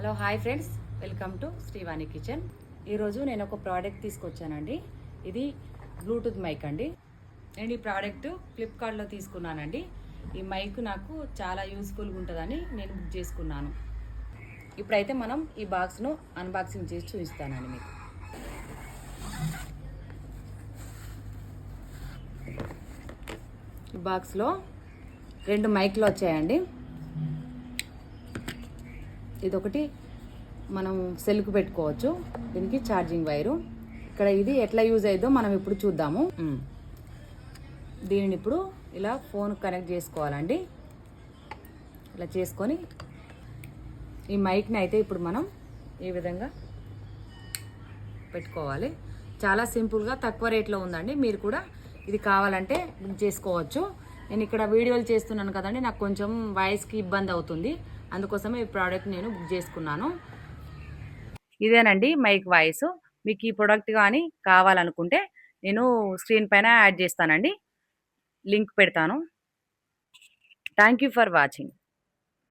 Hello hi friends, welcome to Srivani kitchen. ఈరోజు నేను ఒక ప్రోడక్ట్ తీసుకొచ్చానండి. ఇది బ్లూటూత్ మైక్ అండి. నేను ఈ ప్రోడక్ట్ ఫ్లిప్కార్ట్లో తీసుకున్నానండి. ఈ మైక్ నాకు చాలా యూస్ఫుల్గా ఉంటుందని నేను బుక్ చేసుకున్నాను. ఇప్పుడైతే మనం ఈ బాక్స్ను అన్బాక్సింగ్ చేసి చూపిస్తానండి మీకు. ఈ బాక్స్లో 2 మైక్లు వచ్చాయండి. ఇదొకటి మనం సెల్కు పెట్టుకోవచ్చు. దీనికి ఛార్జింగ్ వైరు. ఇక్కడ ఇది ఎట్లా యూజ్ అయ్యిందో మనం ఇప్పుడు చూద్దాము. దీనిని ఇప్పుడు ఇలా ఫోన్ కనెక్ట్ చేసుకోవాలండి. ఇలా చేసుకొని ఈ మైక్ని అయితే ఇప్పుడు మనం ఈ విధంగా పెట్టుకోవాలి. చాలా సింపుల్గా తక్కువ రేట్లో ఉందండి. మీరు కూడా ఇది కావాలంటే బుక్ చేసుకోవచ్చు. నేను ఇక్కడ వీడియోలు చేస్తున్నాను కదండి, నాకు కొంచెం వాయిస్కి ఇబ్బంది అవుతుంది. అందుకోసమే ఈ ప్రోడక్ట్ నేను బుక్ చేసుకున్నాను. ఇదేనండి మైక్ వాయిస్. మీకు ఈ ప్రోడక్ట్ కానీ కావాలనుకుంటే నేను స్క్రీన్ పైన యాడ్ చేస్తానండి, లింక్ పెడతాను. Thank you for watching.